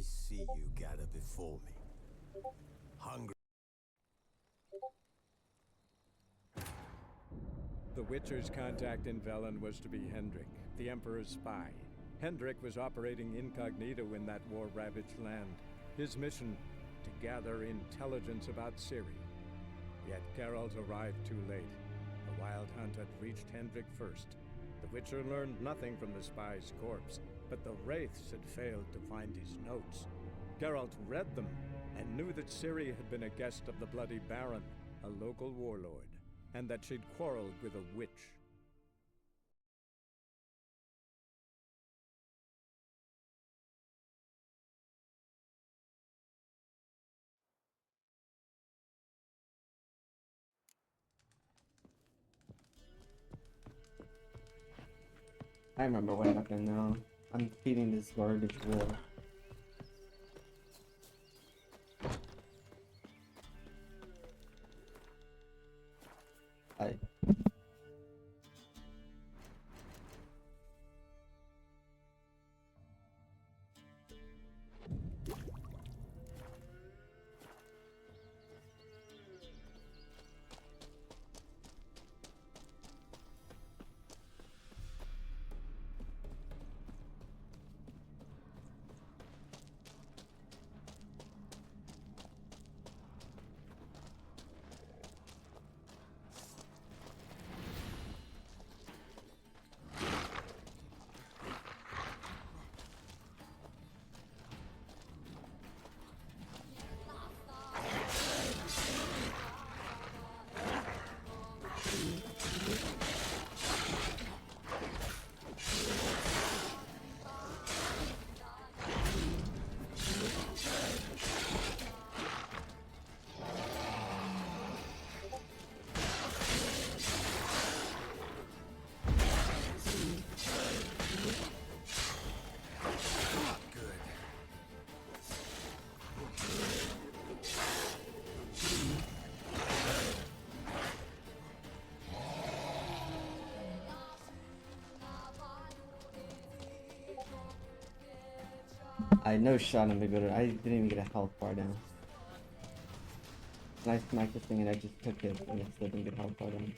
see you gather before me. Hungry. The Witcher's contact in Velen was to be Hendrik, the Emperor's spy. Hendrik was operating incognito in that war-ravaged land. His mission, to gather intelligence about Ciri. Yet Geralt arrived too late. The Wild Hunt had reached Hendrik first. The Witcher learned nothing from the spy's corpse, but the Wraiths had failed to find his notes. Geralt read them and knew that Ciri had been a guest of the Bloody Baron, a local warlord, and that she'd quarreled with a witch. I remember what happened now. I'm defeating this garbage war. I no shot on the good. I didn't even get a health bar down. And I smacked this thing and I just took it and it still didn't get a health bar down.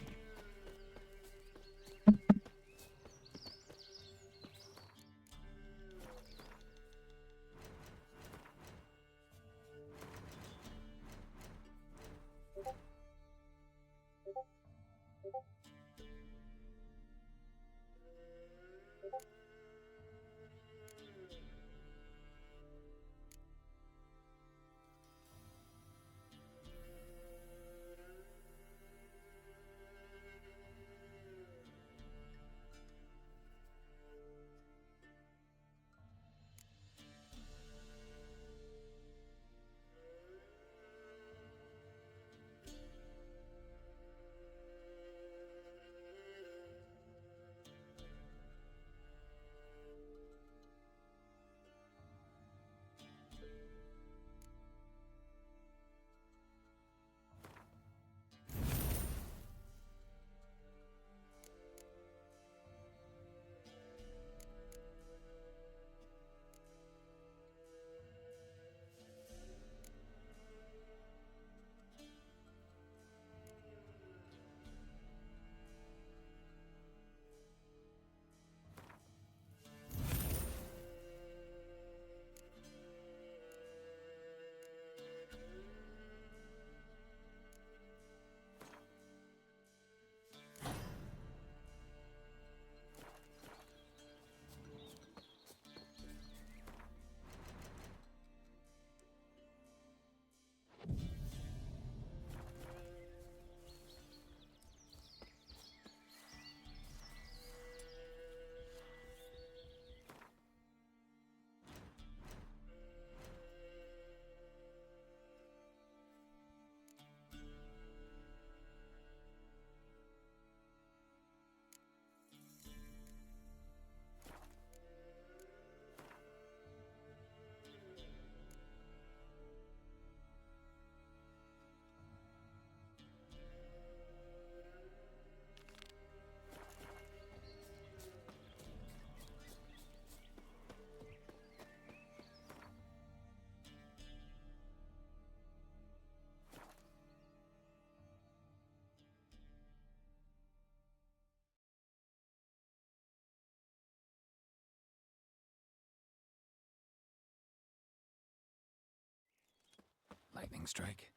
lightning strike.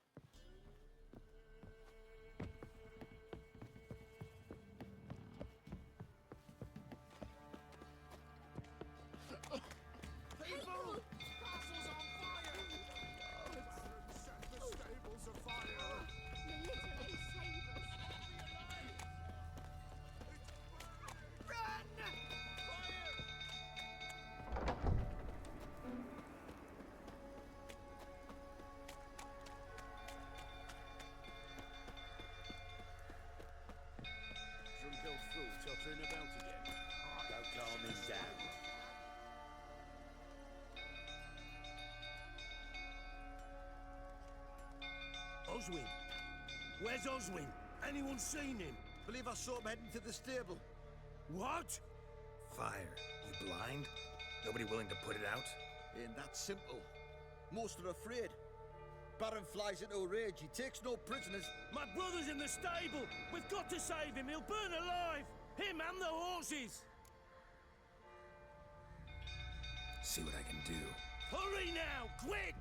People! Castle's on fire! Set the stables afire! The little ace save us. Run! Fire! Shall go through tottering about again? Go calm him down. Oswin? Where's Oswin? Anyone seen him? Believe I saw him heading to the stable. What? Fire. You blind? Nobody willing to put it out? Ain't that simple. Most are afraid. Baron flies into a rage. He takes no prisoners. My brother's in the stable! We've got to save him! He'll burn alive! Him and the horses! See what I can do. Hurry now! Quick!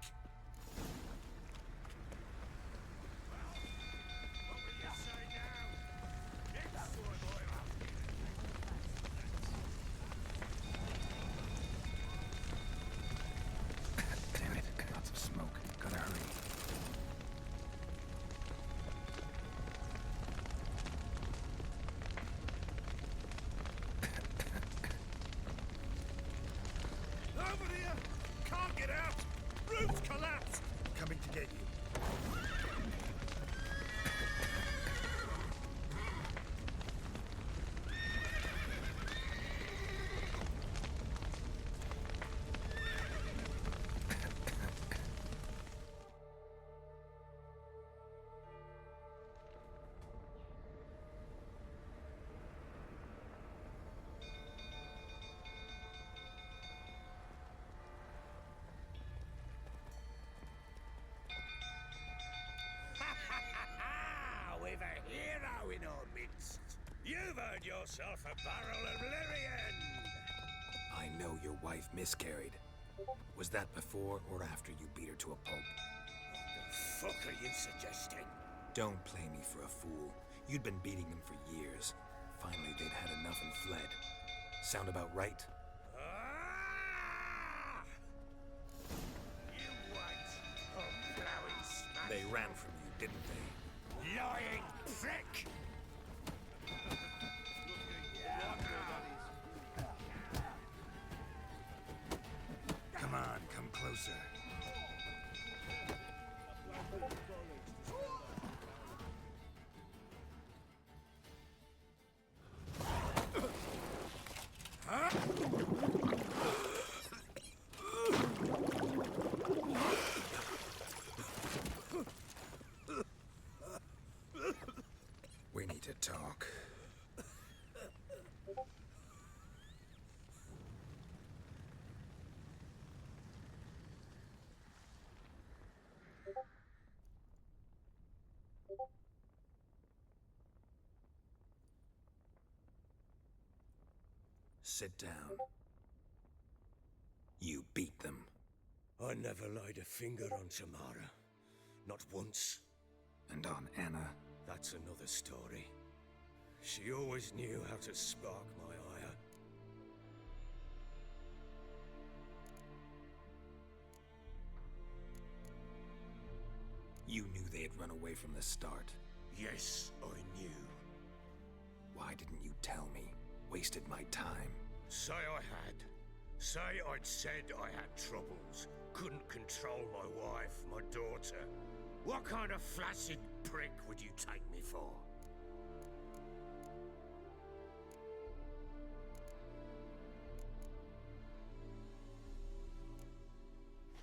Damn it, lots of smoke. Gotta hurry. Over here! Can't get out! Roof's collapsed! Coming to get you. We've a hero in our midst. You've earned yourself a barrel of Lyrian. I know your wife miscarried. Was that before or after you beat her to a pulp? What the fuck are you suggesting? Don't play me for a fool. You'd been beating them for years. Finally, they'd had enough and fled. Sound about right? Ah! You wait. Oh, blowing smash. They ran from you, didn't they? Lying prick! Come on, come closer. We need to talk. Sit down. You beat them. I never laid a finger on Tamara. Not once. And on Anna. That's another story. She always knew how to spark my ire. You knew they had run away from the start. Yes, I knew. Why didn't you tell me? Wasted my time. Say I had. Say I'd said I had troubles. Couldn't control my wife, my daughter. What kind of flaccid prick would you take me for?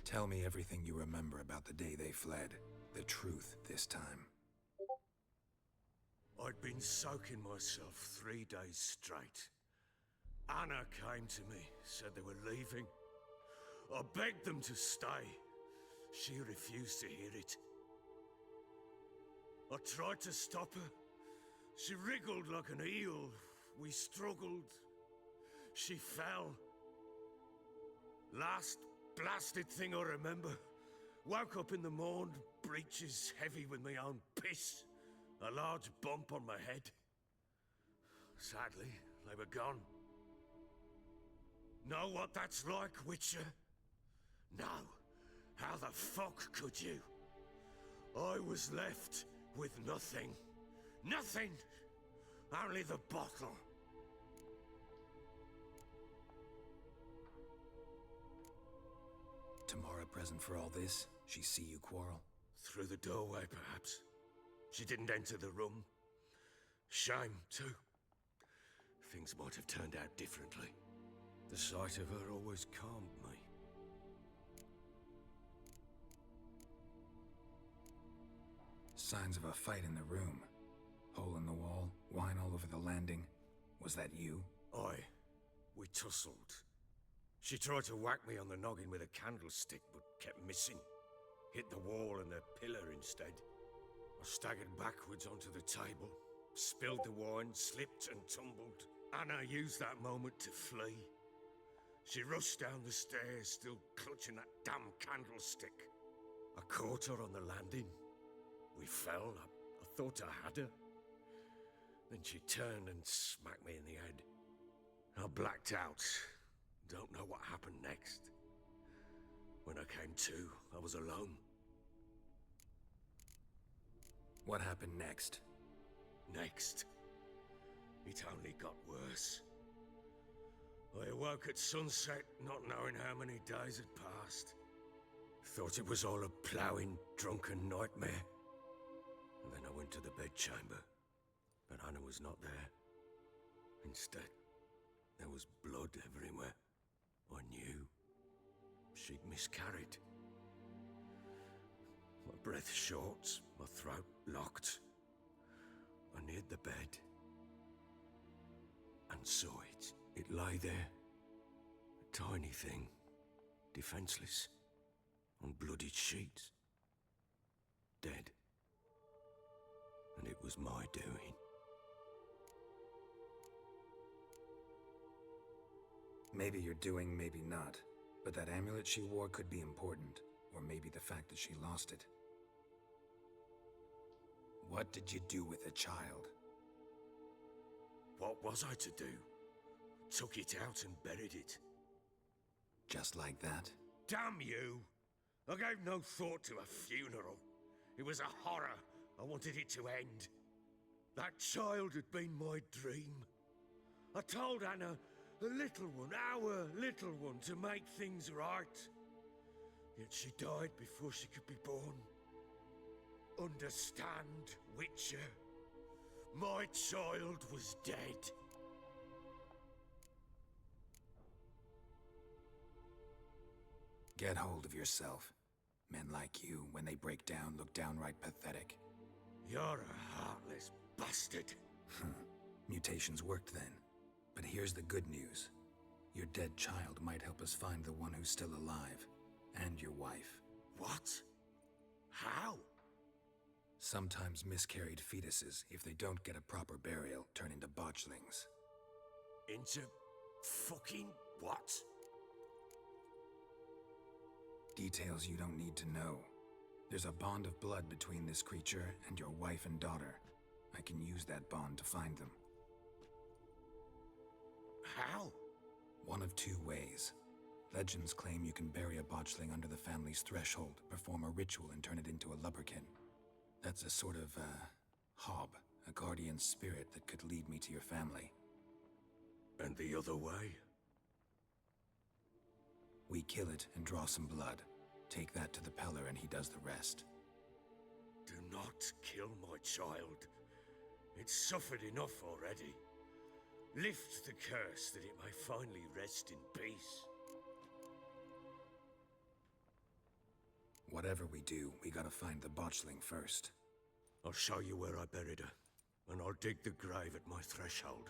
Tell me everything you remember about the day they fled. The truth this time. I'd been soaking myself 3 days straight. Anna came to me, said they were leaving. I begged them to stay. She refused to hear it. I tried to stop her. She wriggled like an eel. We struggled. She fell. Last blasted thing I remember, Woke up in the morn, breeches heavy with my own piss, a large bump on my head. Sadly, they were gone. Know what that's like, Witcher? No. How the fuck could you? I was left with nothing. Nothing! Only the bottle. Tamara present for all this? She see you quarrel? Through the doorway, perhaps. She didn't enter the room. Shame, too. Things might have turned out differently. The sight of her always calmed me. Signs of a fight in the room. Hole in the wall, wine all over the landing. Was that you? Aye. We tussled. She tried to whack me on the noggin with a candlestick, but kept missing. Hit the wall and the pillar instead. I staggered backwards onto the table, spilled the wine, slipped and tumbled. Anna used that moment to flee. She rushed down the stairs, still clutching that damn candlestick. I caught her on the landing. We fell. I thought I had her. Then she turned and smacked me in the head. I blacked out. Don't know what happened next. When I came to, I was alone. What happened next? Next, it only got worse. I awoke at sunset, not knowing how many days had passed. Thought it was all a ploughing, drunken nightmare. And then I went to the bedchamber, but Anna was not there. Instead, there was blood everywhere. I knew she'd miscarried. My breath short, my throat locked. I neared the bed and saw it. It lay there, a tiny thing, defenseless, on bloodied sheets, dead. And it was my doing. Maybe you're doing, maybe not. But that amulet she wore could be important. Or maybe the fact that she lost it. What did you do with the child? What was I to do? Took it out and buried it. Just like that? Damn you! I gave no thought to a funeral. It was a horror. I wanted it to end. That child had been my dream. I told Anna, the little one, our little one, to make things right. Yet she died before she could be born. Understand, Witcher? My child was dead. Get hold of yourself. Men like you, when they break down, look downright pathetic. You're a heartless bastard. Mutations worked then. But here's the good news. Your dead child might help us find the one who's still alive. And your wife. What? How? Sometimes miscarried fetuses, if they don't get a proper burial, turn into botchlings. Into fucking what? Details you don't need to know. There's a bond of blood between this creature and your wife and daughter. I can use that bond to find them. How? One of two ways. Legends claim you can bury a botchling under the family's threshold, perform a ritual and turn it into a lubberkin. That's a sort of, hob, a guardian spirit that could lead me to your family. And the other way? We kill it and draw some blood. Take that to the Peller and he does the rest. Do not kill my child. It's suffered enough already. Lift the curse that it may finally rest in peace. Whatever we do, we gotta find the botchling first. I'll show you where I buried her, and I'll dig the grave at my threshold.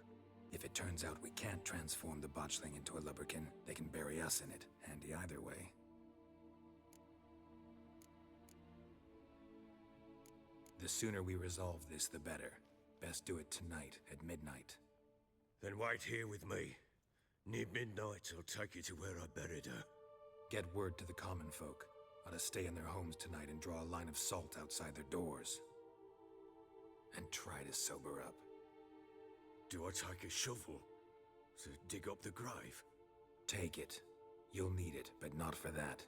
If it turns out we can't transform the botchling into a lubberkin, they can bury us in it. Handy either way. The sooner we resolve this, the better. Best do it tonight, at midnight. Then wait here with me. Near midnight, I'll take you to where I buried her. Get word to the common folk. ought to stay in their homes tonight and draw a line of salt outside their doors. And try to sober up. Do I take a shovel to dig up the grave? Take it. You'll need it, but not for that.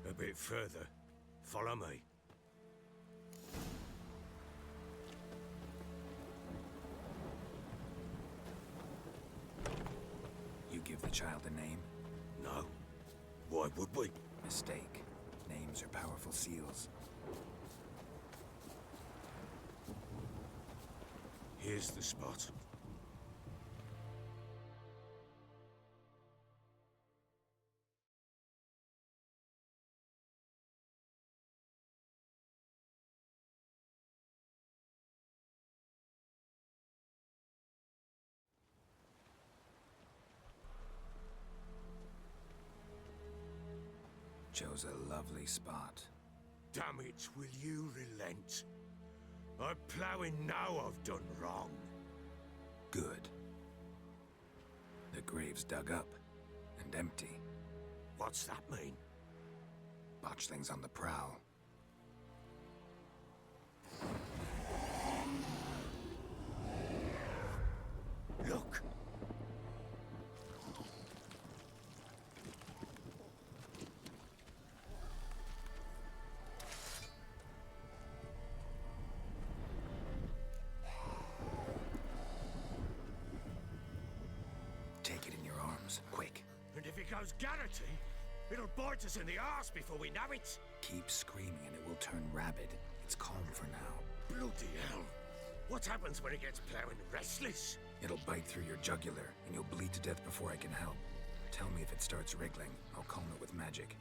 A bit further. Follow me. You give the child a name? No. Why would we? Mistake. Names are powerful seals. Here's the spot. Chose a lovely spot. Damn it, will you relent? I'm ploughing now I've done wrong. Good. The grave's dug up and empty. What's that mean? Botchling's on the prowl. Look! Take it in your arms, quick. And if it goes Garrity, it'll bite us in the arse before we know it. Keep screaming and it will turn rabid. It's calm for now. Bloody hell. What happens when it gets plowing restless? It'll bite through your jugular, and you'll bleed to death before I can help. Tell me if it starts wriggling. I'll calm it with magic.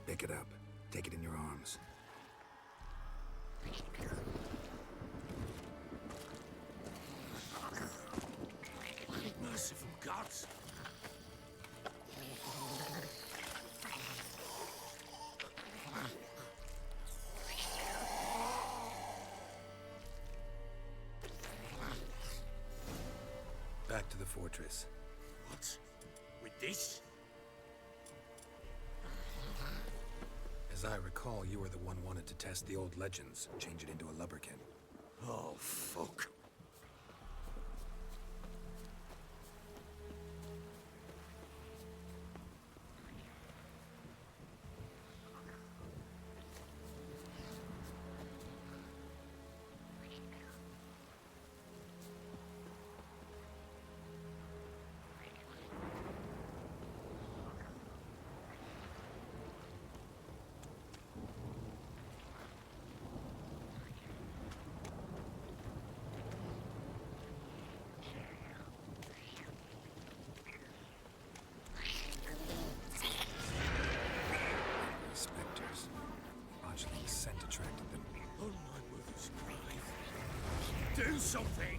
Pick it up. Take it in your arms. Merciful gods. Back to the fortress. What? With this? As I recall, you were the one wanted to test the old legends, change it into a lubberkin. Oh, fuck. Spectres. Botchling's scent attracted them. Oh, my mother's grave. Do something!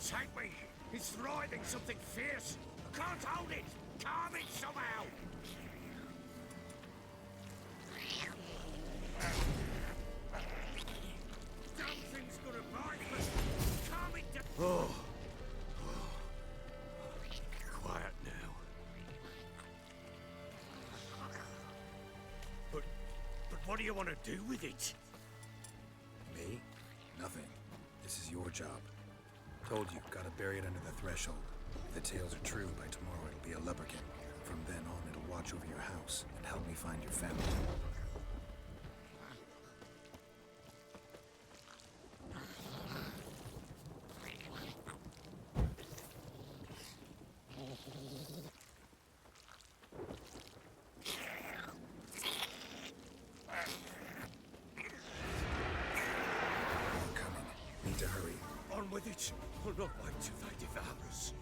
Take me! It's writhing something fierce! I can't hold it! Calm it somehow! Damn thing's gonna bite, but calm it down! Oh. Quiet now. But what do you want to do with it? Me? Nothing. This is your job. Told you, gotta bury it under the threshold. If the tales are true, by tomorrow it'll be a lubberkin. From then on, it'll watch over your house and help me find your family. with it. I'll not wait till they devour us.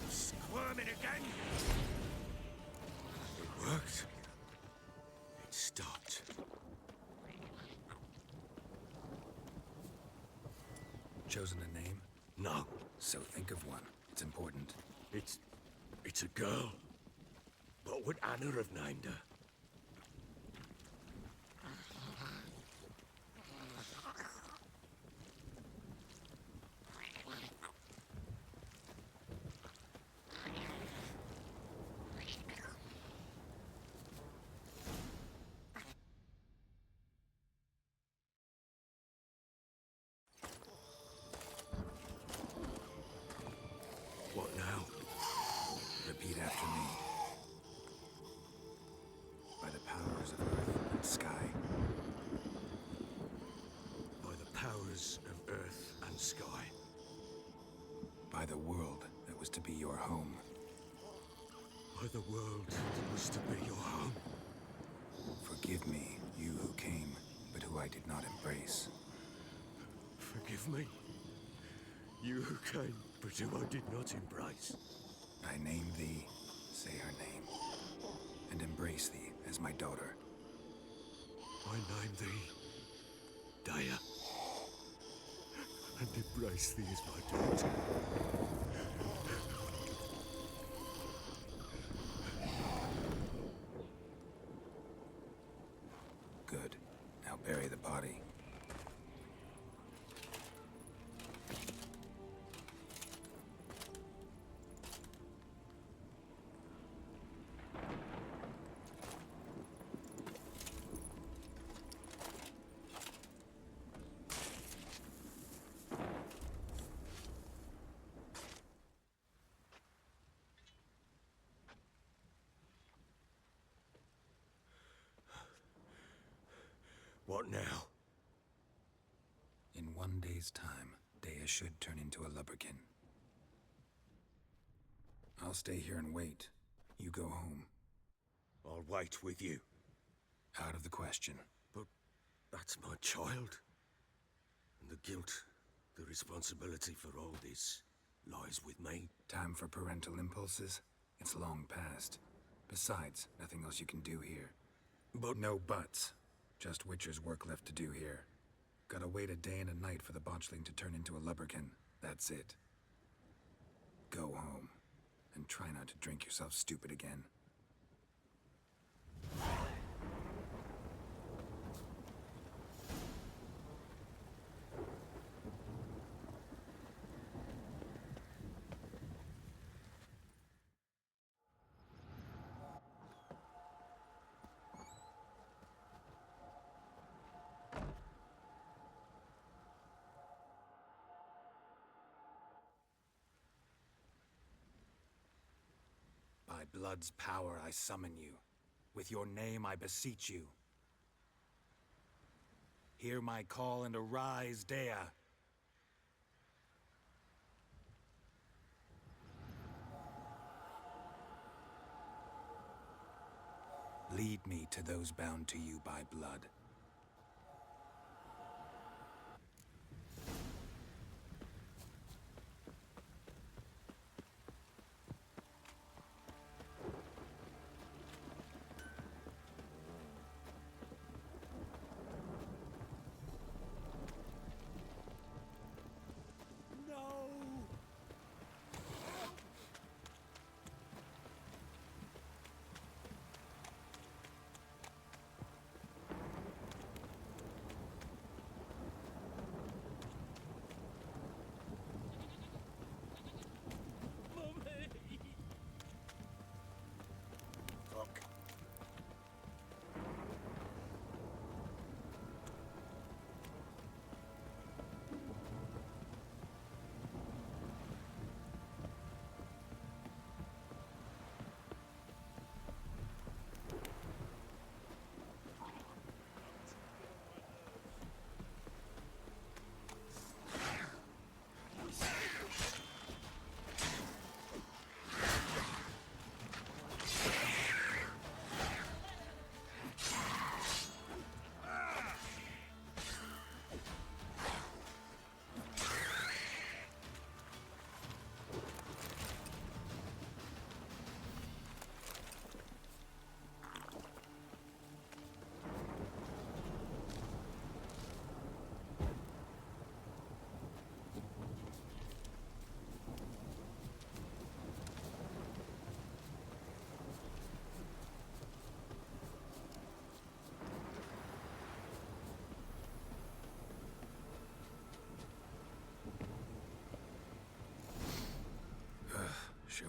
Squirming again? It worked. It stopped. Chosen a name? No, So think of one. It's important. it's a girl. What would Anna have named her? What now? Repeat after me. By the powers of earth and sky. By the powers of earth and sky. By the world that was to be your home. By the world that was to be your home. Forgive me, you who came, but who I did not embrace. Forgive me. You who came, but who I did not embrace. I name thee, say her name, and embrace thee as my daughter. I name thee Daya, and embrace thee as my daughter. Good. Now bury the body. What now? In 1 day's time, Dea should turn into a lubberkin. I'll stay here and wait. You go home. I'll wait with you. Out of the question. But that's my child. And the guilt, the responsibility for all this lies with me. Time for parental impulses? It's long past. Besides, nothing else you can do here. But No buts. Just Witcher's work left to do here. Gotta wait a day and a night for the botchling to turn into a lubberkin. That's it. Go home. And try not to drink yourself stupid again. By blood's power I summon you. With your name I beseech you. Hear my call and arise, Dea. Lead me to those bound to you by blood.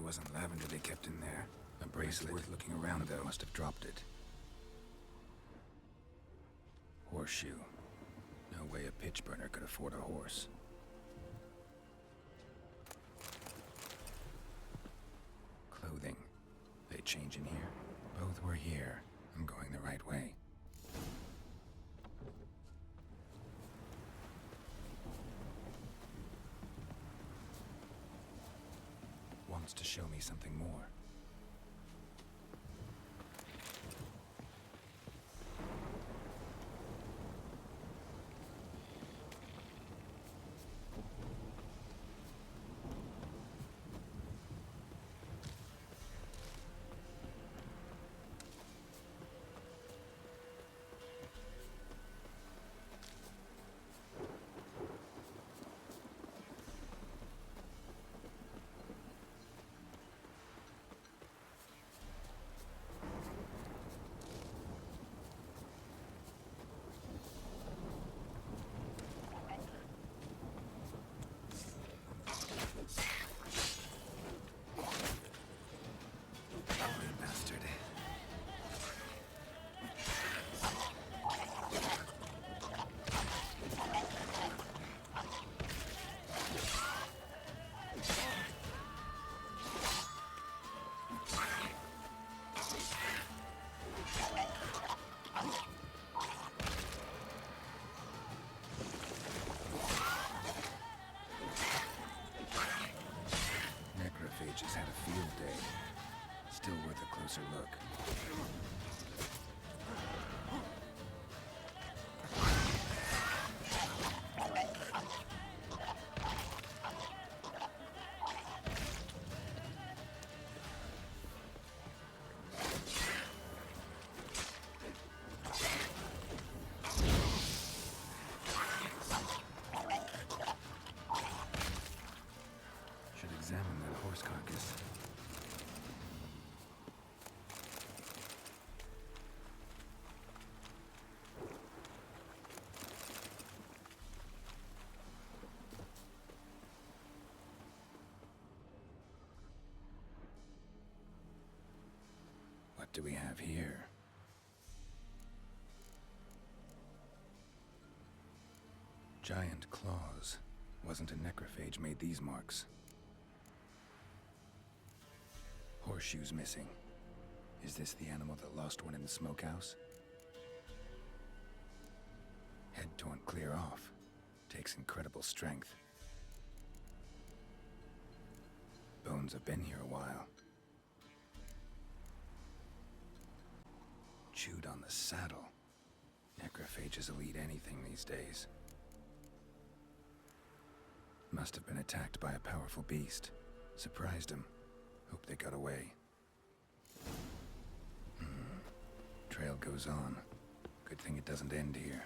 wasn't lavender they kept in there. A bracelet worth looking around, though. Must have dropped it. Horseshoe. No way a pitch burner could afford a horse. Clothing. They change in here? Both were here. I'm going the right way. Wants to show me something more. Just had a field day. Still worth a closer look. Should examine that horse carcass. What do we have here? Giant claws. Wasn't a necrophage made these marks. Horseshoes missing. Is this the animal that lost one in the smokehouse? Head torn clear off. Takes incredible strength. Bones have been here a while. Chewed on the saddle. Necrophages will eat anything these days. Must have been attacked by a powerful beast. Surprised him. Hope they got away. Trail goes on. Good thing it doesn't end here.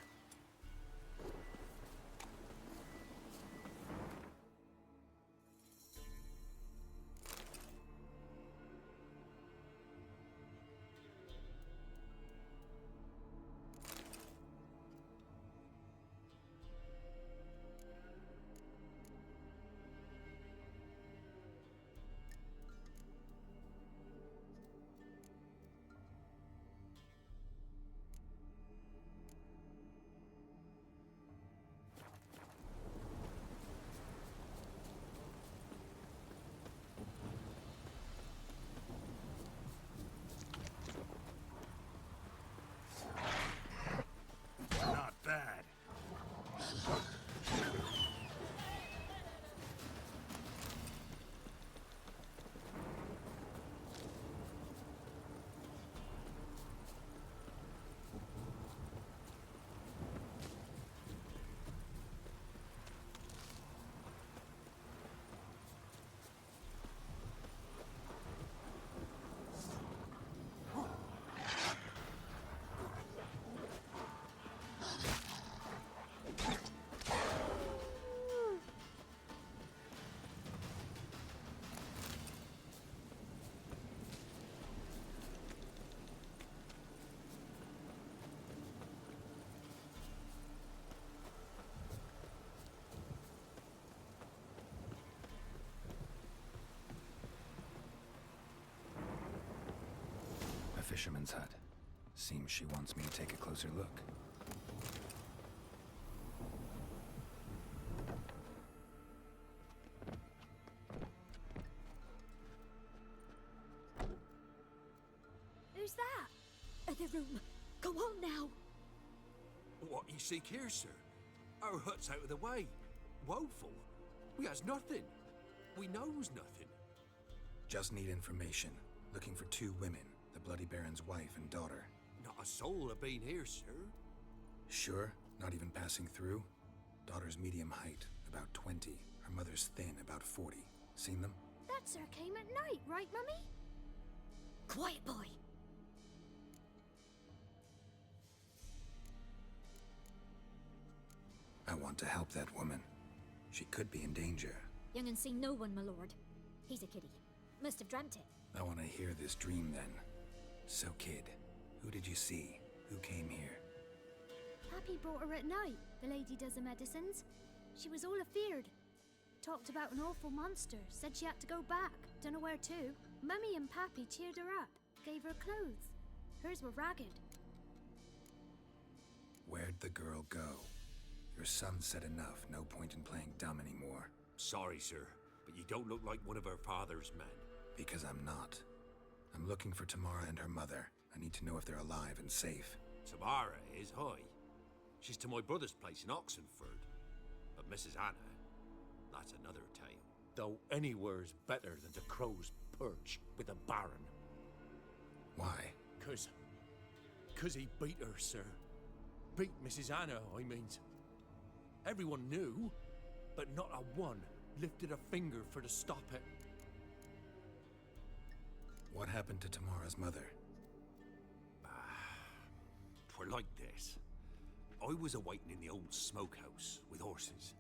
fisherman's hut. Seems she wants me to take a closer look. Who's that? The room. Go on now. What you seek here, sir? Our hut's out of the way. Woeful. We has nothing. We knows nothing. Just need information. Looking for 2 women, the Bloody Baron's wife and daughter. Not a soul have been here, sir. Sure? Not even passing through? Daughter's medium height, about 20. Her mother's thin, about 40. Seen them? That sir came at night, right, Mummy? Quiet, boy. I want to help that woman. She could be in danger. Young and seen no one, my lord. He's a kiddie. Must have dreamt it. I want to hear this dream then. So, kid, who did you see? Who came here? Pappy brought her at night, the lady does the medicines. She was all afeared. Talked about an awful monster, said she had to go back, dunno where to. Mummy and Pappy cheered her up, gave her clothes. Hers were ragged. Where'd the girl go? Your son said enough, no point in playing dumb anymore. Sorry, sir, but you don't look like one of our father's men. Because I'm not. I'm looking for Tamara and her mother. I need to know if they're alive and safe. Tamara is high. She's to my brother's place in Oxenford. But Mrs. Anna, that's another tale. Though anywhere's better than the crow's perch with a baron. Why? Cause he beat her, sir. Beat Mrs. Anna, I means. Everyone knew, but not a one lifted a finger for to stop it. What happened to Tamara's mother? Twere like this. I was awaiting in the old smokehouse with horses.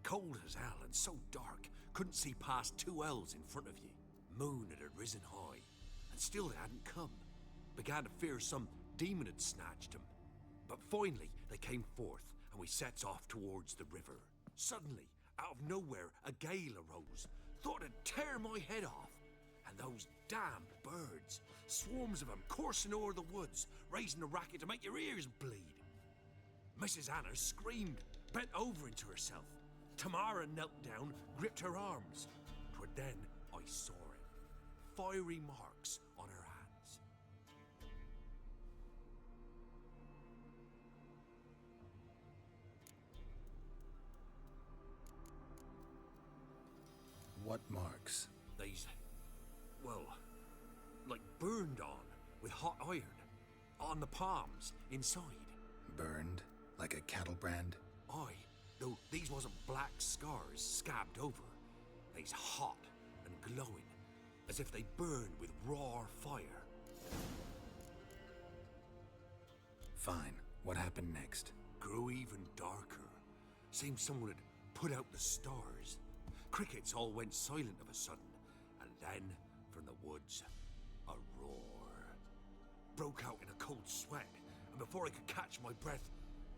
Cold as hell and so dark, couldn't see past 2 ells in front of you. Moon had risen high, and still they hadn't come. Began to fear some demon had snatched them. But finally, they came forth, and we sets off towards the river. Suddenly, out of nowhere, a gale arose. Thought it'd tear my head off. And those damn birds, swarms of them coursing o'er the woods, raising a racket to make your ears bleed. Mrs. Anna screamed, bent over into herself. Tamara knelt down, gripped her arms. 'Twere then I saw it. Fiery marks on her hands. What marks? These, well, like burned on with hot iron. On the palms, inside. Burned? Like a cattle brand? Aye, though these wasn't black scars scabbed over. They's hot and glowing, as if they burned with raw fire. Fine. What happened next? Grew even darker. Seemed someone had put out the stars. Crickets all went silent of a sudden, and then, from the woods, a roar. Broke out in a cold sweat, and before I could catch my breath,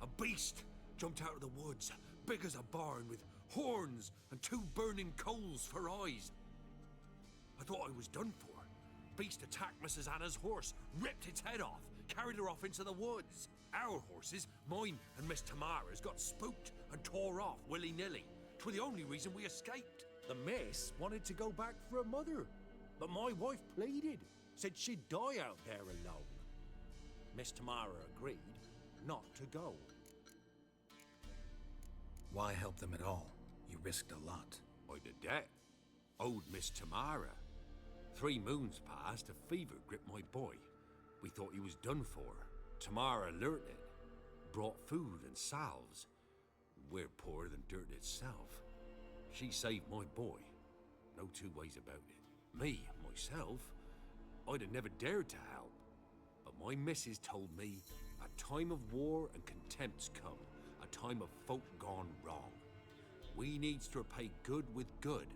a beast jumped out of the woods, big as a barn, with horns and 2 burning coals for eyes. I thought I was done for. Beast attacked Mrs. Anna's horse, ripped its head off, carried her off into the woods. Our horses, mine and Miss Tamara's, got spooked and tore off willy-nilly. 'Twere the only reason we escaped. The miss wanted to go back for her mother, but my wife pleaded, said she'd die out there alone. Miss Tamara agreed not to go. Why help them at all? You risked a lot. I'd a debt. Owed Miss Tamara. 3 moons passed, a fever gripped my boy. We thought he was done for. Tamara learnt it. Brought food and salves. We're poorer than dirt itself. She saved my boy. No 2 ways about it. Me, myself, I'd have never dared to help. But my missus told me a time of war and contempt's come. A time of folk gone wrong. We needs to repay good with good.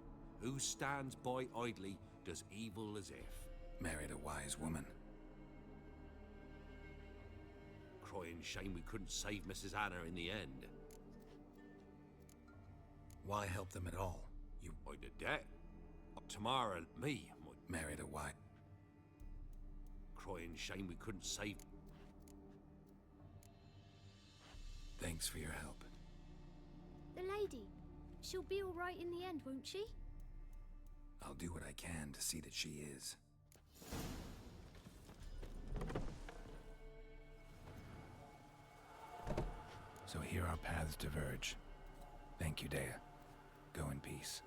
Who stands by idly does evil as if. Married a wise woman. Crying shame we couldn't save Mrs. Anna in the end. Why help them at all? You I'd a debt. Tamara, me, married a wise. crying shame we couldn't save. Thanks for your help. The lady. She'll be all right in the end, won't she? I'll do what I can to see that she is. So here our paths diverge. Thank you, Dea. Go in peace.